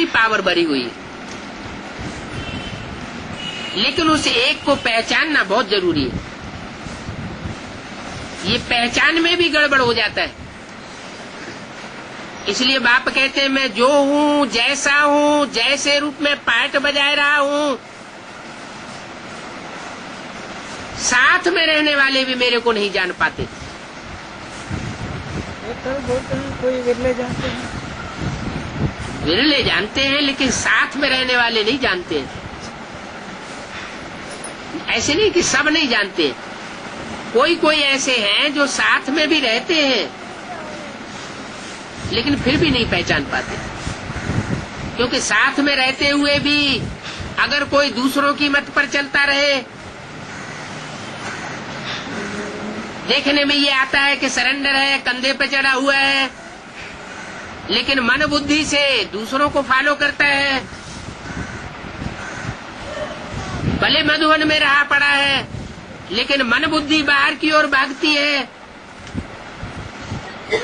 Power भरी हुई है, लेकिन उस एक को पहचानना बहुत जरूरी है। ये पहचान में भी गड़बड़ हो जाता है। इसलिए बाप कहते हैं मैं जो हूं, जैसा हूं, जैसे रूप में पाठ बजाए रहा हूं, साथ में रहने वाले भी मेरे को नहीं जान पाते। बोलते हैं कोई विरले जानते हैं, विरले जानते हैं, लेकिन साथ में रहने वाले नहीं जानते हैं। ऐसे नहीं कि सब नहीं जानते, कोई कोई ऐसे हैं जो साथ में भी रहते हैं लेकिन फिर भी नहीं पहचान पाते, क्योंकि साथ में रहते हुए भी अगर कोई दूसरों की मत पर चलता रहे, देखने में ये आता है कि सरेंडर है, कंधे पे चढ़ा हुआ है, लेकिन मन बुद्धि से दूसरों को फॉलो करता है। भले मधुवन में रहा पड़ा है, लेकिन मन बुद्धि बाहर की ओर भागती है,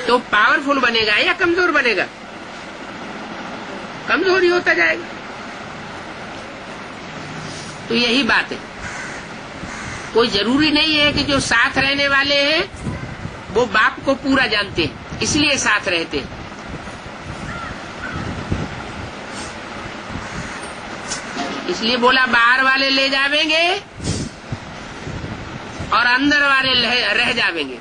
तो पावरफुल बनेगा या कमजोर बनेगा? कमजोर ही होता जाएगा। तो यही बात है। कोई जरूरी नहीं है कि जो साथ रहने वाले हैं वो बाप को पूरा जानते हैं, इसलिए साथ रहते हैं। इसलिए बोला बाहर वाले ले जावेंगे और अंदर वाले रह जावेंगे।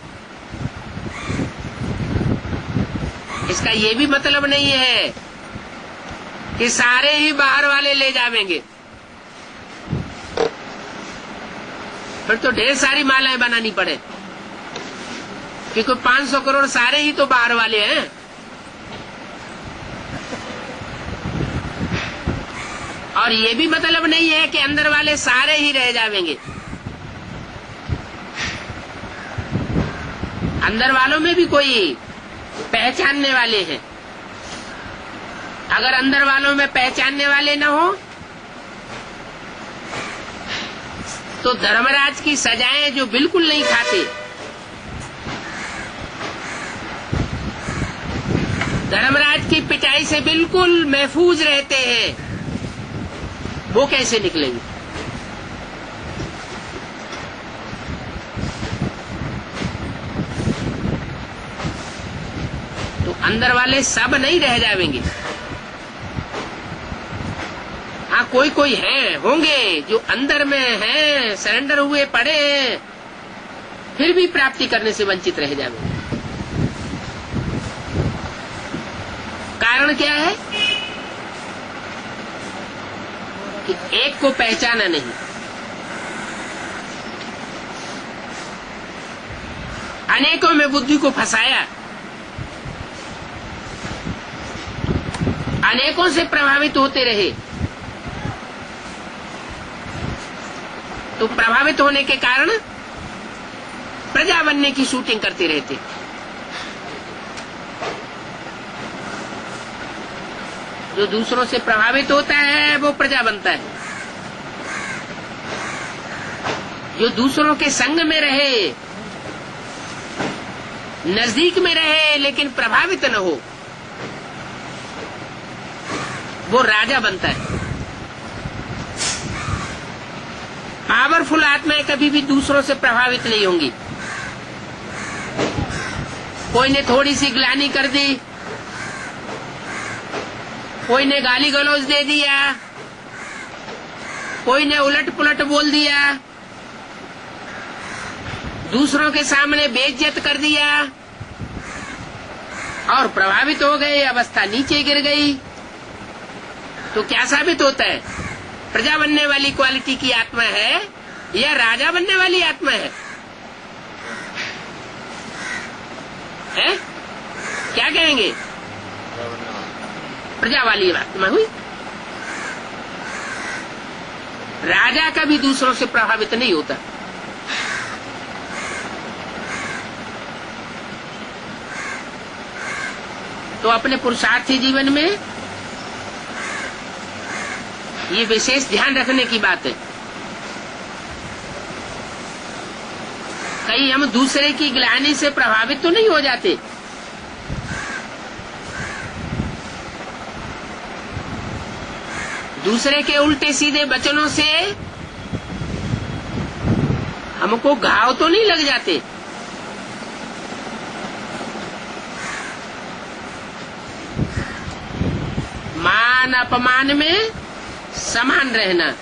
इसका ये भी मतलब नहीं है कि सारे ही बाहर वाले ले जावेंगे, फिर तो ढेर सारी मालाएं बनानी पड़े, क्योंकि 500 करोड़ सारे ही तो बाहर वाले हैं। और ये भी मतलब नहीं है कि अंदर वाले सारे ही रह जावेंगे। अंदर वालों में भी कोई पहचानने वाले हैं। अगर अंदर वालों में पहचानने वाले न हो तो धर्मराज की सजाएं जो बिल्कुल नहीं खाते, धर्मराज की पिटाई से बिल्कुल महफूज रहते हैं, वो कैसे निकलेंगे? तो अंदर वाले सब नहीं रह जाएंगे। हाँ, कोई कोई हैं, होंगे जो अंदर में हैं, सरेंडर हुए पड़े हैं, फिर भी प्राप्ति करने से वंचित रह जाएंगे। कारण क्या है? कि एक को पहचाना नहीं। अनेकों में बुद्धि को फंसाया, अनेकों से प्रभावित होते रहे, तो प्रभावित होने के कारण प्रजा बनने की शूटिंग करते रहते। जो दूसरों से प्रभावित होता है वो प्रजा बनता है। जो दूसरों के संग में रहे, नजदीक में रहे, लेकिन प्रभावित न हो, वो राजा बनता है। पावरफुल आत्माएं कभी भी दूसरों से प्रभावित नहीं होंगी। कोई ने थोड़ी सी ग्लानि कर दी, कोई ने गाली गलौज दे दिया, कोई ने उलट पुलट बोल दिया, दूसरों के सामने बेइज्जत कर दिया और प्रभावित हो गए, अवस्था नीचे गिर गई, तो क्या साबित होता है? प्रजा बनने वाली क्वालिटी की आत्मा है या राजा बनने वाली आत्मा है? हैं? क्या कहेंगे? प्रजा वाली आत्मा हुई। राजा कभी दूसरों से प्रभावित नहीं होता। तो अपने पुरुषार्थी जीवन में ये विशेष ध्यान रखने की बात है। कहीं हम दूसरे की ग्लानि से प्रभावित तो नहीं हो जाते। दूसरे के उल्टे सीधे वचनों से हमको घाव तो नहीं लग जाते। मान अपमान में समान रहना,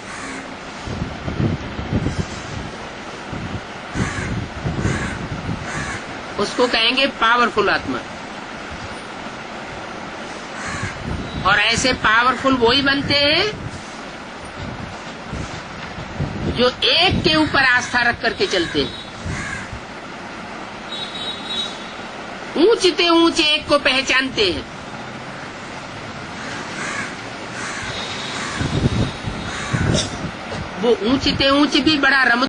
उसको कहेंगे पावरफुल आत्मा। और ऐसे पावरफुल वही बनते हैं जो एक के ऊपर आस्था रख करके चलते हैं। ऊंचते ऊंचे एक को पहचानते हैं। वो ऊंचते ऊंच भी बड़ा रम